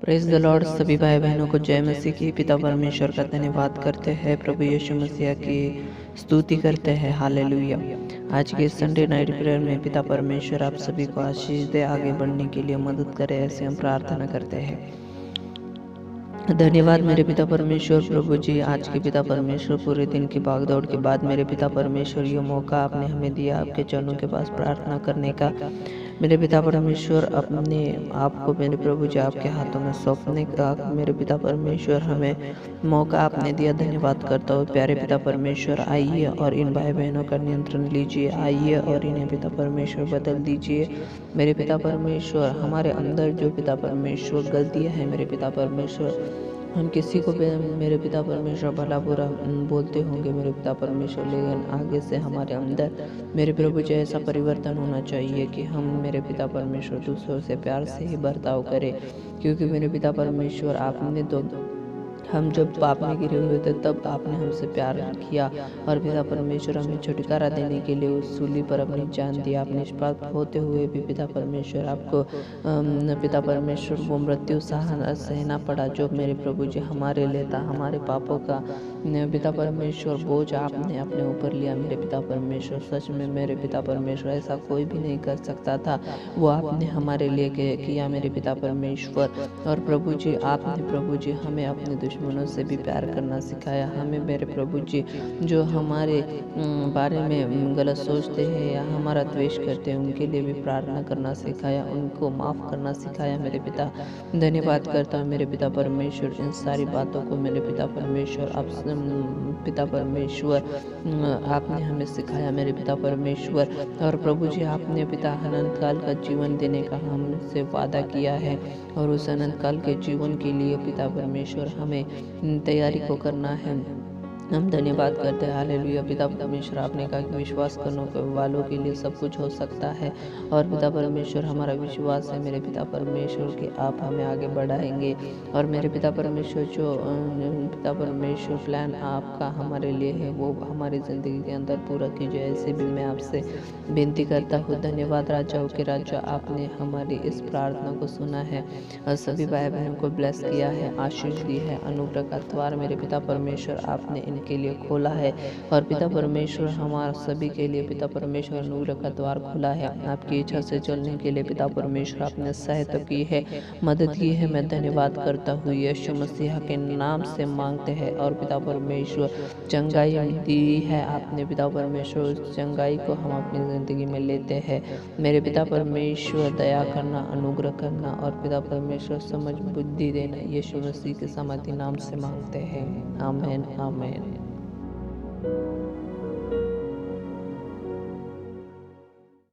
Praise the Lord. सभी भाई बहनों को जय मसीह की। पिता परमेश्वर का धन्यवाद करते हैं, प्रभु यीशु मसीह की स्तुति करते हैं। हालेलुया। आज के संडे नाइट प्रेयर में पिता परमेश्वर आप सभी को आशीष दे, आगे बढ़ने के लिए मदद करे, ऐसे हम प्रार्थना करते हैं। धन्यवाद मेरे पिता परमेश्वर। प्रभु जी, आज के पिता परमेश्वर पूरे दिन की भागदौड़ के बाद मेरे पिता परमेश्वर ये मौका आपने हमें दिया आपके चरणों के पास प्रार्थना करने का। मेरे पिता परमेश्वर, अपने आप को मेरे प्रभु जी आपके हाथों में सौंपने का मेरे पिता परमेश्वर हमें मौका आपने दिया। धन्यवाद करता हूँ प्यारे पिता परमेश्वर। आइए और इन भाई बहनों का नियंत्रण लीजिए, आइए और इन्हें पिता परमेश्वर बदल दीजिए। मेरे पिता परमेश्वर, हमारे अंदर जो पिता परमेश्वर गलतियाँ हैं मेरे पिता परमेश्वर, हम किसी को भी मेरे पिता परमेश्वर भला बुरा बोलते होंगे मेरे पिता परमेश्वर, लेकिन आगे से हमारे अंदर मेरे प्रभु जी ऐसा परिवर्तन होना चाहिए कि हम मेरे पिता परमेश्वर दूसरों से प्यार से ही बर्ताव करें। क्योंकि मेरे पिता परमेश्वर, आपने तो हम जब पाप में गिरे हुए थे तब आपने हमसे प्यार किया और पिता परमेश्वर हमें छुटकारा देने के लिए उस सूली पर अपनी जान दी। आप निष्पाप होते हुए भी पिता परमेश्वर आपको पिता परमेश्वर वो मृत्यु सहना पड़ा जो मेरे प्रभु जी हमारे लिए था। हमारे पापों का पिता परमेश्वर बोझ आपने अपने ऊपर लिया मेरे पिता परमेश्वर। सच में मेरे पिता परमेश्वर ऐसा कोई भी नहीं कर सकता था, वो आपने हमारे लिए किया मेरे पिता परमेश्वर। और प्रभु जी, आपने प्रभु जी हमें अपने दुश्मनों से भी प्यार करना सिखाया। हमें मेरे प्रभु जी जो हमारे बारे में गलत सोचते हैं या हमारा द्वेष करते हैं उनके लिए भी प्रार्थना करना सिखाया, उनको माफ़ करना सिखाया मेरे पिता। धन्यवाद करता हूँ मेरे पिता परमेश्वर इन सारी बातों को मेरे पिता परमेश्वर। आप पिता परमेश्वर आपने हमें सिखाया मेरे पिता परमेश्वर। और प्रभु जी, आपने पिता अनंत काल का जीवन देने का हमसे वादा किया है और उस अनंत काल के जीवन के लिए पिता परमेश्वर हमें तैयारी को करना है। हम धन्यवाद करते हैं। हालेलुया। पिता परमेश्वर, आपने कहा कि विश्वास करने वालों के लिए सब कुछ हो सकता है और पिता परमेश्वर हमारा विश्वास है मेरे पिता परमेश्वर कि आप हमें आगे बढ़ाएंगे। और मेरे पिता परमेश्वर जो पिता परमेश्वर प्लान आपका हमारे लिए है वो हमारी ज़िंदगी के अंदर पूरा कीजिए, ऐसे भी मैं आपसे विनती करता हूँ। धन्यवाद राजाओं के राजा, आपने हमारी इस प्रार्थना को सुना है और सभी भाई बहनों को ब्लेस किया है, आशीष दी है। अनुग्रह का द्वार मेरे पिता परमेश्वर आपने के लिए खोला है और पिता परमेश्वर हमारा सभी के लिए पिता परमेश्वर अनुग्रह का द्वार खुला है। आपकी इच्छा से चलने के लिए पिता परमेश्वर आपने सहायता की है, मदद की है। मैं धन्यवाद करता हूँ यीशु मसीह के नाम से मांगते हैं। और पिता परमेश्वर चंगाई दी है आपने पिता परमेश्वर, उस चंगाई को हम अपनी ज़िंदगी में लेते हैं। मेरे पिता परमेश्वर दया करना, अनुग्रह करना और पिता परमेश्वर समझ बुद्धि देना यीशु मसीह के समर्थी नाम से मांगते हैं। आमीन आमीन।